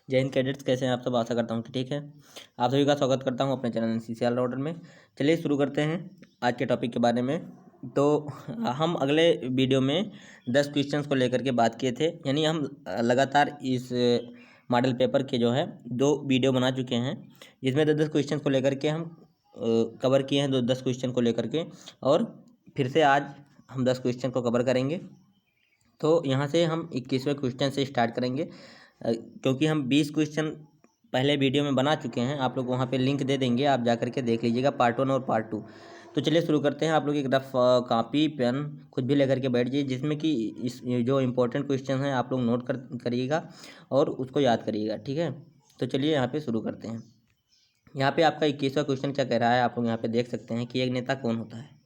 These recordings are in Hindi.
जय हिंद कैडेट्स, कैसे हैं आप सब। आशा करता हूँ कि ठीक है। आप सभी का स्वागत करता हूँ अपने चैनल NCC ऑल राउंडर में। चलिए शुरू करते हैं आज के टॉपिक के बारे में। तो हम अगले वीडियो में 10 क्वेश्चंस को लेकर के बात किए थे, यानी हम लगातार इस मॉडल पेपर के जो है 2 वीडियो बना चुके हैं, जिसमें 10 क्वेश्चन को लेकर के हम कवर किए हैं, 10 क्वेश्चन को लेकर के। और फिर से आज हम 10 क्वेश्चन को कवर करेंगे। तो यहाँ से हम 21वें क्वेश्चन से स्टार्ट करेंगे, क्योंकि हम 20 क्वेश्चन पहले वीडियो में बना चुके हैं। आप लोग वहाँ पे लिंक दे देंगे, आप जा करके देख लीजिएगा पार्ट 1 और पार्ट 2। तो चलिए शुरू करते हैं। आप लोग एक रफ कॉपी पेन खुद भी लेकर के बैठ जाइए, जिसमें कि इस जो इम्पोर्टेंट क्वेश्चन हैं आप लोग नोट करिएगा और उसको याद करिएगा, ठीक है। तो चलिए यहाँ पे शुरू करते हैं। यहाँ पे आपका 21वां क्वेश्चन क्या कह रहा है, आप लोग यहाँ पे देख सकते हैं कि एक नेता कौन होता है।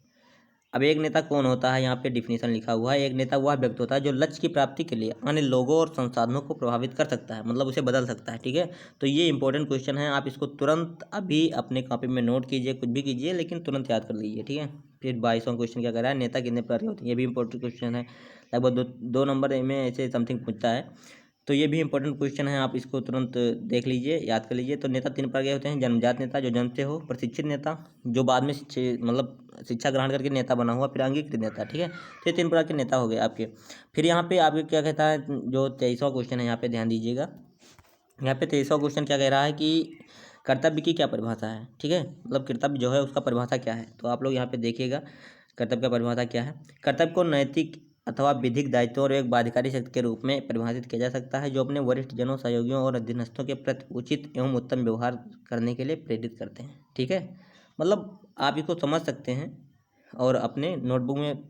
अब एक नेता कौन होता है, यहाँ पे डिफिनीशन लिखा हुआ है। एक नेता वह व्यक्ति होता है जो लक्ष्य की प्राप्ति के लिए अन्य लोगों और संसाधनों को प्रभावित कर सकता है, मतलब उसे बदल सकता है, ठीक है। तो ये इंपॉर्टेंट क्वेश्चन है, आप इसको तुरंत अभी अपने कॉपी में नोट कीजिए, कुछ भी कीजिए, लेकिन तुरंत याद कर लीजिए, ठीक है। फिर 22वां क्वेश्चन क्या कर रहा है, नेता कितने प्रकार के होते हैं। ये भी इंपॉर्टेंट क्वेश्चन है, लगभग दो नंबर में ऐसे समथिंग पूछता है। तो ये भी इंपॉर्टेंट क्वेश्चन है, आप इसको तुरंत देख लीजिए, याद कर लीजिए। तो नेता 3 प्रकार के होते हैं। जन्मजात नेता जो जन्म से हो, प्रशिक्षित नेता जो बाद में शिक्षा ग्रहण करके नेता बना हुआ, फिर अंगीकृत नेता, ठीक है। तो ये 3 प्रकार के नेता हो गए आपके। फिर यहाँ पे आपके क्या कहता है, जो 23वां क्वेश्चन है, यहाँ पे ध्यान दीजिएगा। यहाँ पे 23वां क्वेश्चन क्या कह रहा है कि कर्तव्य की क्या परिभाषा है, ठीक है। मतलब कर्तव्य जो है उसका परिभाषा क्या है। तो आप लोग यहाँ पे देखिएगा कर्तव्य का परिभाषा क्या है। कर्तव्य को नैतिक अथवा विधिक दायित्व और एक बाध्यकारी शक्ति के रूप में परिभाषित किया जा सकता है, जो अपने वरिष्ठ जनों, सहयोगियों और अधीनस्थों के प्रति उचित एवं उत्तम व्यवहार करने के लिए प्रेरित करते हैं, ठीक है। मतलब आप इसको समझ सकते हैं और अपने नोटबुक में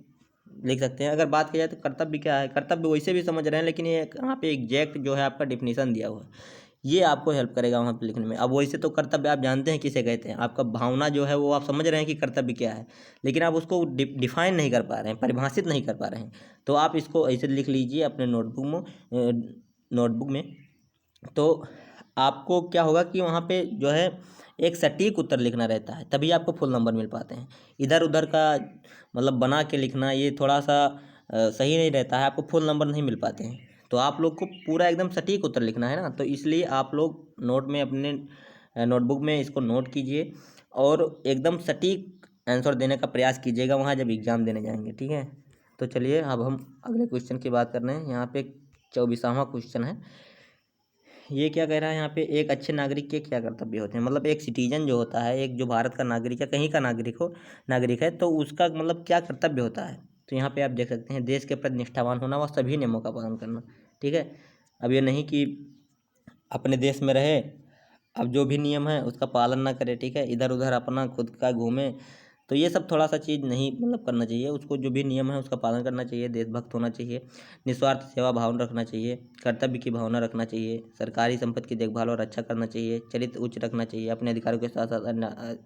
लिख सकते हैं। अगर बात की जाए तो कर्तव्य क्या है, कर्तव्य वैसे भी समझ रहे हैं, लेकिन ये यहाँ पे एग्जैक्ट जो है आपका डिफिनीशन दिया हुआ है, ये आपको हेल्प करेगा वहाँ पे लिखने में। अब वैसे तो कर्तव्य आप जानते हैं किसे कहते हैं, आपका भावना जो है वो आप समझ रहे हैं कि कर्तव्य क्या है, लेकिन आप उसको डिफाइन नहीं कर पा रहे हैं, परिभाषित नहीं कर पा रहे हैं। तो आप इसको ऐसे लिख लीजिए अपने नोटबुक में। तो आपको क्या होगा कि वहाँ पे जो है एक सटीक उत्तर लिखना रहता है, तभी आपको फुल नंबर मिल पाते हैं। इधर उधर का मतलब बना के लिखना ये थोड़ा सा सही नहीं रहता है, आपको फुल नंबर नहीं मिल पाते हैं। तो आप लोग को पूरा एकदम सटीक उत्तर लिखना है ना, तो इसलिए आप लोग नोट में अपने नोटबुक में इसको नोट कीजिए और एकदम सटीक आंसर देने का प्रयास कीजिएगा वहाँ जब एग्ज़ाम देने जाएंगे, ठीक है। तो चलिए अब हम अगले क्वेश्चन की बात कर रहे हैं। यहाँ पे 24वां क्वेश्चन है। ये क्या कह रहा है यहाँ पे, एक अच्छे नागरिक के क्या कर्तव्य होते हैं। मतलब एक सिटीजन जो होता है, एक जो भारत का नागरिक या कहीं का नागरिक है, तो उसका मतलब क्या कर्तव्य होता है। तो यहाँ पे आप देख सकते हैं, देश के प्रति निष्ठावान होना व सभी नियमों का पालन करना, ठीक है। अब ये नहीं कि अपने देश में रहे, अब जो भी नियम है उसका पालन ना करे, ठीक है, इधर उधर अपना खुद का घूमे, तो ये सब थोड़ा सा चीज़ नहीं मतलब करना चाहिए। उसको जो भी नियम है उसका पालन करना चाहिए, देशभक्त होना चाहिए, निस्वार्थ सेवा भावना रखना चाहिए, कर्तव्य की भावना रखना चाहिए, सरकारी संपत्ति की देखभाल और रक्षा करना चाहिए, चरित्र उच्च रखना चाहिए, अपने अधिकारों के साथ साथ अन्य।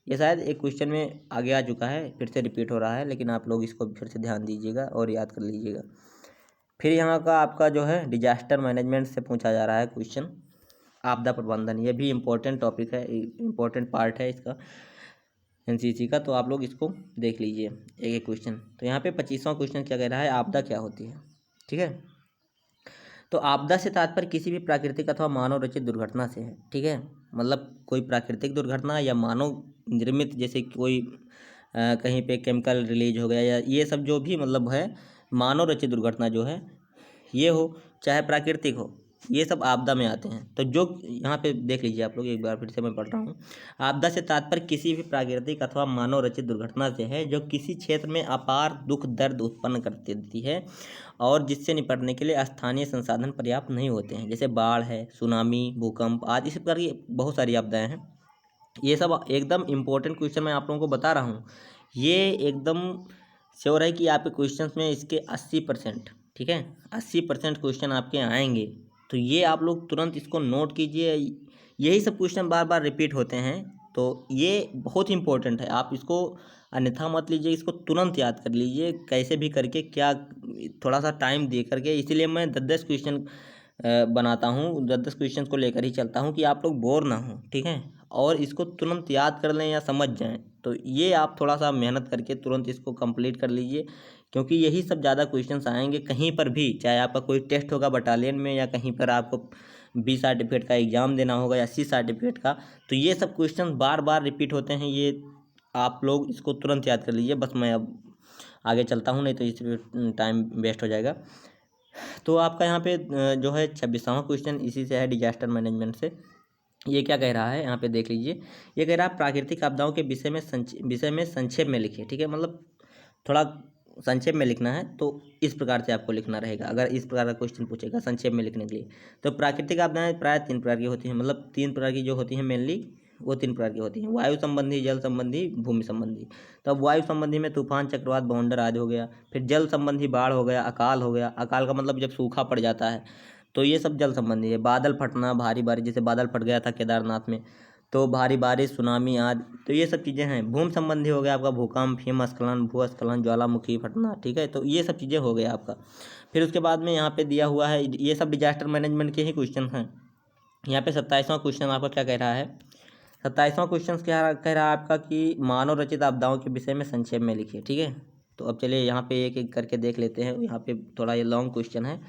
ये शायद एक क्वेश्चन में आगे आ चुका है, फिर से रिपीट हो रहा है, लेकिन आप लोग इसको फिर से ध्यान दीजिएगा और याद कर लीजिएगा। फिर यहाँ का आपका जो है डिजास्टर मैनेजमेंट से पूछा जा रहा है क्वेश्चन, आपदा प्रबंधन। ये भी इम्पोर्टेंट टॉपिक है, इम्पोर्टेंट पार्ट है इसका NCC का। तो आप लोग इसको देख लीजिए एक एक क्वेश्चन। तो यहाँ पे 25वां क्वेश्चन क्या कह रहा है, आपदा क्या होती है, ठीक है। तो आपदा से तात्पर्य किसी भी प्राकृतिक अथवा मानव रचित दुर्घटना से है, ठीक है। मतलब कोई प्राकृतिक दुर्घटना या मानव निर्मित, जैसे कोई कहीं पे केमिकल रिलीज हो गया या ये सब जो भी मतलब है मानव रचित दुर्घटना जो है, ये हो चाहे प्राकृतिक हो, ये सब आपदा में आते हैं। तो जो यहाँ पे देख लीजिए आप लोग, एक बार फिर से मैं पढ़ रहा हूँ। आपदा से तात्पर्य किसी भी प्राकृतिक अथवा मानव रचित दुर्घटना से है जो किसी क्षेत्र में अपार दुख दर्द उत्पन्न कर देती है और जिससे निपटने के लिए स्थानीय संसाधन पर्याप्त नहीं होते हैं, जैसे बाढ़ है, सुनामी, भूकंप आदि। इसी प्रकार की बहुत सारी आपदाएं हैं। ये सब एकदम इम्पोर्टेंट क्वेश्चन मैं आप लोगों को बता रहा हूँ। ये एकदम श्योर है कि आपके क्वेश्चंस में इसके 80%, ठीक है, 80% क्वेश्चन आपके आएंगे। तो ये आप लोग तुरंत इसको नोट कीजिए। यही सब क्वेश्चन बार बार रिपीट होते हैं, तो ये बहुत इंपॉर्टेंट है। आप इसको अन्यथा मत लीजिए, इसको तुरंत याद कर लीजिए कैसे भी करके, क्या थोड़ा सा टाइम दे करके। इसीलिए मैं 10-10 क्वेश्चन बनाता हूँ, 10-10 क्वेश्चन को लेकर ही चलता हूँ कि आप लोग बोर ना हो, ठीक है, और इसको तुरंत याद कर लें या समझ जाएं। तो ये आप थोड़ा सा मेहनत करके तुरंत इसको कंप्लीट कर लीजिए, क्योंकि यही सब ज़्यादा क्वेश्चंस आएंगे कहीं पर भी, चाहे आपका कोई टेस्ट होगा बटालियन में या कहीं पर आपको बी सर्टिफिकेट का एग्ज़ाम देना होगा या सी सर्टिफिकेट का। तो ये सब क्वेश्चन बार बार रिपीट होते हैं, ये आप लोग इसको तुरंत याद कर लीजिए। बस मैं अब आगे चलता हूँ, नहीं तो इस टाइम वेस्ट हो जाएगा। तो आपका यहाँ पे जो है 26वां क्वेश्चन इसी से है, डिजास्टर मैनेजमेंट से। ये क्या कह रहा है यहाँ पे देख लीजिए। ये कह रहा है प्राकृतिक आपदाओं के विषय में संक्षेप में लिखिए। ठीक है, मतलब थोड़ा संक्षेप में लिखना है, तो इस प्रकार से आपको लिखना रहेगा। अगर इस प्रकार का क्वेश्चन पूछेगा संक्षेप में लिखने के लिए, तो प्राकृतिक आपदाएं प्राय 3 प्रकार की होती हैं। मतलब 3 प्रकार की जो होती हैं मेनली, वो 3 प्रकार की होती हैं: वायु संबंधी, जल संबंधी, भूमि संबंधी। तो अब वायु संबंधी में तूफान, चक्रवात, बवंडर आदि हो गया। फिर जल संबंधी बाढ़ हो गया, अकाल हो गया। अकाल का मतलब जब सूखा पड़ जाता है, तो ये सब जल संबंधी है। बादल फटना, भारी बारिश, जैसे बादल फट गया था केदारनाथ में, तो भारी बारिश, सुनामी आदि, तो ये सब चीज़ें हैं। भूमि संबंधी हो गया आपका भूकंप, हिमस्खलन, भूस्खलन, ज्वालामुखी फटना। ठीक है, तो ये सब चीज़ें हो गया आपका। फिर उसके बाद में यहाँ पे दिया हुआ है, ये सब डिजास्टर मैनेजमेंट के ही क्वेश्चन हैं। यहाँ पे 27वां क्वेश्चन आपका क्या कह रहा है? 27वां क्वेश्चन क्या कह रहा है आपका कि मानव रचित आपदाओं के विषय में संक्षेप में लिखिए। ठीक है, तो अब चलिए यहाँ पे एक एक करके देख लेते हैं। यहाँ पे थोड़ा ये लॉन्ग क्वेश्चन है।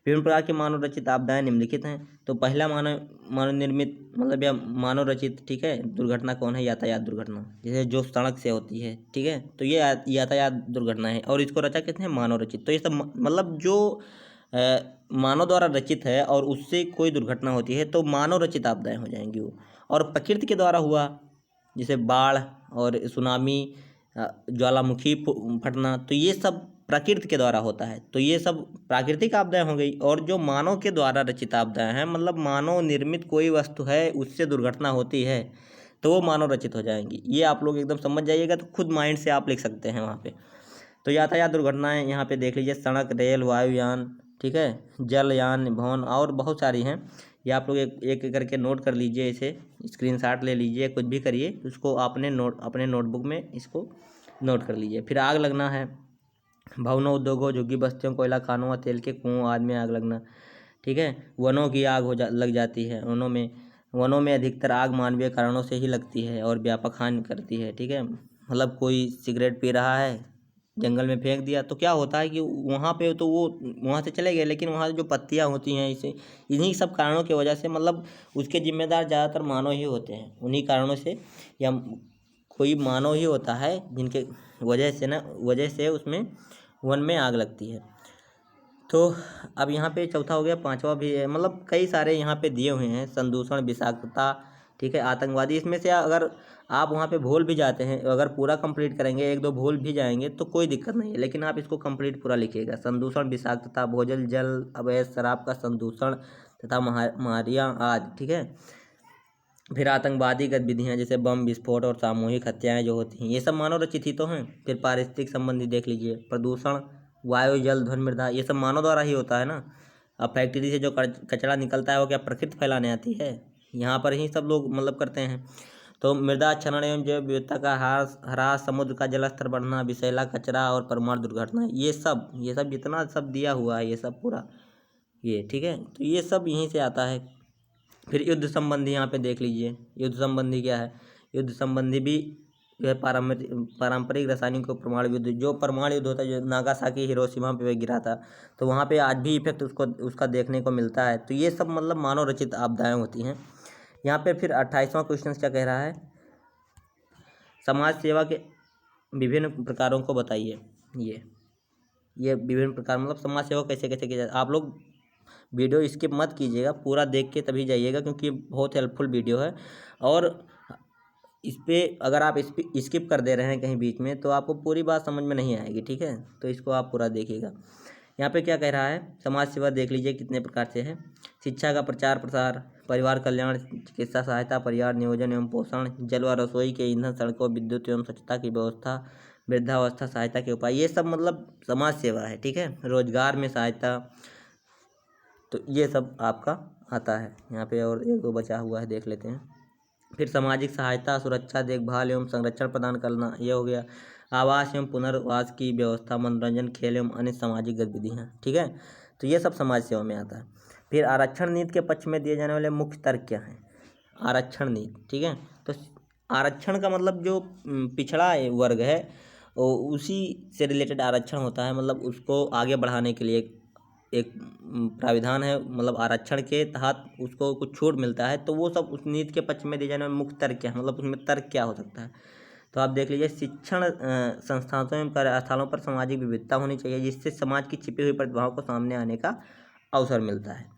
विभिन्न प्रकार की मानव रचित आपदाएं निम्नलिखित हैं। तो पहला मानव निर्मित मतलब या मानव रचित, ठीक है, दुर्घटना कौन है? यातायात दुर्घटना, जैसे जो सड़क से होती है। ठीक है, तो ये यातायात दुर्घटना है, और इसको रचा किसने? मानव रचित। तो ये सब मतलब जो मानव द्वारा रचित है और उससे कोई दुर्घटना होती है, तो मानव रचित आपदाएं हो जाएंगी वो। और प्रकृति के द्वारा हुआ, जैसे बाढ़ और सुनामी, ज्वालामुखी फटना, तो ये सब प्रकृति के द्वारा होता है, तो ये सब प्राकृतिक आपदाएं हो गई। और जो मानव के द्वारा रचित आपदाएं हैं, मतलब मानव निर्मित कोई वस्तु है, उससे दुर्घटना होती है, तो वो मानव रचित हो जाएंगी। ये आप लोग एकदम समझ जाइएगा, तो खुद माइंड से आप लिख सकते हैं वहाँ पे। तो यातायात दुर्घटनाएं यहाँ पे देख लीजिए: सड़क, रेल, वायुयान, ठीक है, जलयान, भवन, और बहुत सारी हैं। ये आप लोग एक एक करके नोट कर लीजिए, इसे स्क्रीनशॉट ले लीजिए, कुछ भी करिए, उसको अपने नोटबुक में इसको नोट कर लीजिए। फिर आग लगना है: भवनों, उद्योगों, झुग्गी बस्तियों, कोयला खानों और तेल के कुओं आदि में आग लगना। ठीक है, वनों की आग लग जाती है। वनों में अधिकतर आग मानवीय कारणों से ही लगती है और व्यापक हानि करती है। ठीक है, मतलब कोई सिगरेट पी रहा है, जंगल में फेंक दिया, तो क्या होता है कि वहाँ पे तो वो वहाँ से चले गए, लेकिन वहाँ जो पत्तियाँ होती हैं, इसे इन्हीं सब कारणों की वजह से, मतलब उसके जिम्मेदार ज़्यादातर मानव ही होते हैं। उन्हीं कारणों से, या कोई मानव ही होता है जिनके वजह से उसमें वन में आग लगती है। तो अब यहाँ पे चौथा हो गया, पांचवा भी है, मतलब कई सारे यहाँ पे दिए हुए हैं: संदूषण, विषाक्तता, ठीक है, आतंकवादी। इसमें से अगर आप वहाँ पे भूल भी जाते हैं, अगर पूरा कंप्लीट करेंगे, एक दो भूल भी जाएंगे तो कोई दिक्कत नहीं है, लेकिन आप इसको कंप्लीट पूरा लिखिएगा। संदूषण, विषाक्तता, भोजन जल, अवैध शराब का संदूषण तथा महामारियाँ आदि। ठीक है, फिर आतंकवादी गतिविधियाँ, जैसे बम विस्फोट और सामूहिक हत्याएं जो होती हैं, ये सब मानव रचित ही तो हैं। फिर पारिस्थितिक संबंधी देख लीजिए: प्रदूषण, वायु, जल, ध्वनि, मृदा, ये सब मानव द्वारा ही होता है ना। अब फैक्ट्री से जो कचरा निकलता है, वो क्या प्रकृति फैलाने आती है? यहाँ पर ही सब लोग मतलब करते हैं। तो मृदा क्षरण एवं जैव विविधता का ह्रास, समुद्र का जलस्तर बढ़ना, विषैला कचरा और परमाणु दुर्घटना, ये सब जितना सब दिया हुआ है, ये सब पूरा ये, ठीक है, तो ये सब यहीं से आता है। फिर युद्ध संबंधी यहाँ पे देख लीजिए। युद्ध संबंधी क्या है? युद्ध संबंधी भी जो है पारंपरिक रासायनिक परमाणु युद्ध, जो परमाणु युद्ध होता है, जो नागासाकी हिरोशिमा पे गिरा था, तो वहाँ पे आज भी इफेक्ट उसका देखने को मिलता है। तो ये सब मतलब मानव रचित आपदाएं होती हैं। यहाँ पे फिर 28वां क्वेश्चन क्या कह रहा है? समाज सेवा के विभिन्न प्रकारों को बताइए। ये विभिन्न प्रकार, मतलब समाज सेवा कैसे कैसे किया जाता है। आप लोग वीडियो स्किप मत कीजिएगा, पूरा देख के तभी जाइएगा, क्योंकि बहुत हेल्पफुल वीडियो है। और इस पर अगर आप स्किप कर दे रहे हैं कहीं बीच में, तो आपको पूरी बात समझ में नहीं आएगी। ठीक है, तो इसको आप पूरा देखिएगा। यहाँ पे क्या कह रहा है? समाज सेवा देख लीजिए कितने प्रकार से है: शिक्षा का प्रचार प्रसार, परिवार कल्याण, चिकित्सा सहायता, परिवार नियोजन एवं पोषण, जल व रसोई के ईंधन, सड़कों, विद्युत एवं स्वच्छता की व्यवस्था, वृद्धावस्था सहायता के उपाय, ये सब मतलब समाज सेवा है। ठीक है, रोजगार में सहायता, तो ये सब आपका आता है। यहाँ पे और एक दो बचा हुआ है, देख लेते हैं। फिर सामाजिक सहायता, सुरक्षा, देखभाल एवं संरक्षण प्रदान करना, ये हो गया। आवास एवं पुनर्वास की व्यवस्था, मनोरंजन, खेल एवं अन्य सामाजिक गतिविधियाँ। ठीक है, तो ये सब समाज सेवा में आता है। फिर आरक्षण नीति के पक्ष में दिए जाने वाले मुख्य तर्क क्या हैं? आरक्षण नीति, ठीक है, तो आरक्षण का मतलब जो पिछड़ा वर्ग है, उसी से रिलेटेड आरक्षण होता है, मतलब उसको आगे बढ़ाने के लिए एक प्राविधान है, मतलब आरक्षण के तहत उसको कुछ छूट मिलता है, तो वो सब उस नीति के पक्ष में दिए जाने वाले मुख्य तर्क क्या है, मतलब उसमें तर्क क्या हो सकता है। तो आप देख लीजिए, शिक्षण संस्थानों एवं कार्यस्थलों पर सामाजिक विविधता होनी चाहिए, जिससे समाज की छिपी हुई प्रतिभाओं को सामने आने का अवसर मिलता है।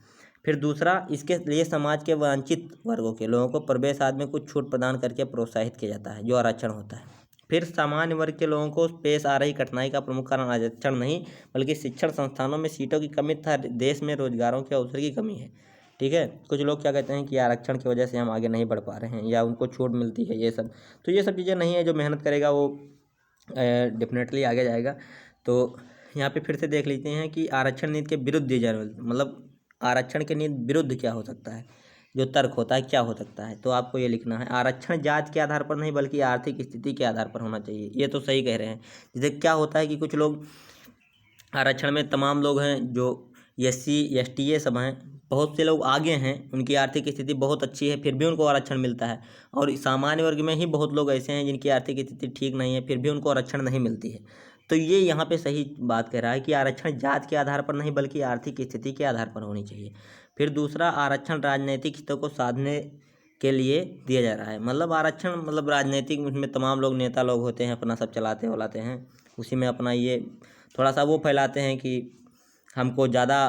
फिर दूसरा, इसके लिए समाज के वांछित वर्गों के लोगों को प्रवेश आदि में कुछ छूट प्रदान करके प्रोत्साहित किया जाता है, जो आरक्षण होता है। फिर सामान्य वर्ग के लोगों को पेश आ रही कठिनाई का प्रमुख कारण आरक्षण नहीं, बल्कि शिक्षण संस्थानों में सीटों की कमी तथा देश में रोजगारों के अवसर की कमी है। ठीक है, कुछ लोग क्या कहते हैं कि आरक्षण की वजह से हम आगे नहीं बढ़ पा रहे हैं या उनको छूट मिलती है, ये सब तो ये सब चीज़ें नहीं है। जो मेहनत करेगा वो डेफिनेटली आगे जाएगा। तो यहाँ पे फिर से देख लेते हैं कि आरक्षण नीति के विरुद्ध दिए जाने वाले, मतलब आरक्षण के नीति विरुद्ध क्या हो सकता है, जो तर्क होता है क्या हो सकता है। तो आपको ये लिखना है, आरक्षण जाति के आधार पर नहीं बल्कि आर्थिक स्थिति के आधार पर होना चाहिए। ये तो सही कह रहे हैं। जैसे क्या होता है कि कुछ लोग आरक्षण में तमाम लोग हैं जो SC ST ये सब हैं, बहुत से लोग आगे हैं, उनकी आर्थिक स्थिति बहुत अच्छी है, फिर भी उनको आरक्षण मिलता है। और सामान्य वर्ग में ही बहुत लोग ऐसे हैं जिनकी आर्थिक स्थिति ठीक नहीं है, फिर भी उनको आरक्षण नहीं मिलती है। तो ये यहाँ पे सही बात कह रहा है कि आरक्षण जाति के आधार पर नहीं बल्कि आर्थिक स्थिति के आधार पर होनी चाहिए। फिर दूसरा, आरक्षण राजनीतिक हितों को साधने के लिए दिया जा रहा है। मतलब आरक्षण मतलब राजनीतिक, उसमें तमाम लोग नेता लोग होते हैं, अपना सब चलाते वलाते हैं, उसी में अपना ये थोड़ा सा वो फैलाते हैं कि हमको ज़्यादा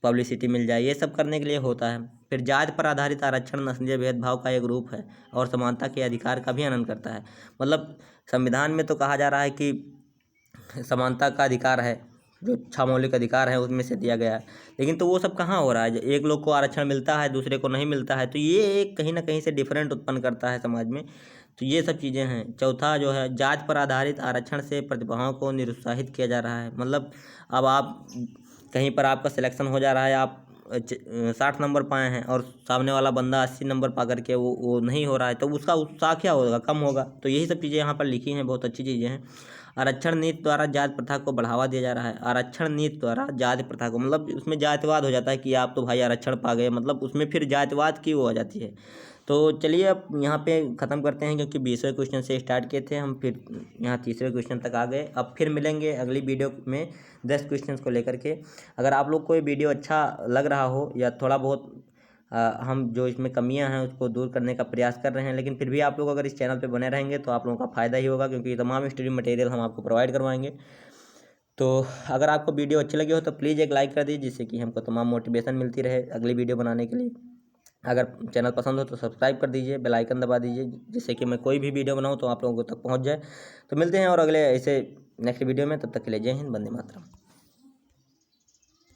पब्लिसिटी मिल जाए, ये सब करने के लिए होता है। फिर जाति पर आधारित आरक्षण नस्लीय भेदभाव का एक रूप है और समानता के अधिकार का भी हनन करता है। मतलब संविधान में तो कहा जा रहा है कि समानता का अधिकार है, जो 6 मौलिक अधिकार है उसमें से दिया गया है, लेकिन तो वो सब कहाँ हो रहा है। एक लोग को आरक्षण मिलता है, दूसरे को नहीं मिलता है, तो ये एक कहीं ना कहीं से डिफरेंट उत्पन्न करता है समाज में। तो ये सब चीज़ें हैं। चौथा जो है, जाति पर आधारित आरक्षण से प्रतिभाओं को निरुत्साहित किया जा रहा है। मतलब अब आप कहीं पर आपका सिलेक्शन हो जा रहा है, आप 60 नंबर पाए हैं और सामने वाला बंदा 80 नंबर पा करके वो नहीं हो रहा है, तो उसका उत्साह क्या होगा, कम होगा। तो यही सब चीज़ें यहाँ पर लिखी हैं, बहुत अच्छी चीज़ें हैं। आरक्षण नीति द्वारा जाति प्रथा को बढ़ावा दिया जा रहा है। आरक्षण नीति द्वारा जाति प्रथा को, मतलब उसमें जातिवाद हो जाता है कि आप तो भाई आरक्षण पा गए, मतलब उसमें फिर जातिवाद की वो आ जाती है। तो चलिए अब यहाँ पे ख़त्म करते हैं, क्योंकि 20वें क्वेश्चन से स्टार्ट किए थे हम, फिर यहाँ 30वें क्वेश्चन तक आ गए। अब फिर मिलेंगे अगली वीडियो में 10 क्वेश्चंस को लेकर के। अगर आप लोग को ये वीडियो अच्छा लग रहा हो या थोड़ा बहुत हम जो इसमें कमियां हैं उसको दूर करने का प्रयास कर रहे हैं, लेकिन फिर भी आप लोग अगर इस चैनल पे बने रहेंगे तो आप लोगों का फ़ायदा ही होगा, क्योंकि तमाम स्टडी मटेरियल हम आपको प्रोवाइड करवाएंगे। तो अगर आपको वीडियो अच्छी लगी हो तो प्लीज़ एक लाइक कर दीजिए, जिससे कि हमको तमाम मोटिवेशन मिलती रहे अगली वीडियो बनाने के लिए। अगर चैनल पसंद हो तो सब्सक्राइब कर दीजिए, बेल आइकन दबा दीजिए, जिससे कि मैं कोई भी वीडियो बनाऊँ तो आप लोगों तक पहुँच जाए। तो मिलते हैं और अगले ऐसे नेक्स्ट वीडियो में, तब तक के लिए जय हिंद, वंदे मातरम।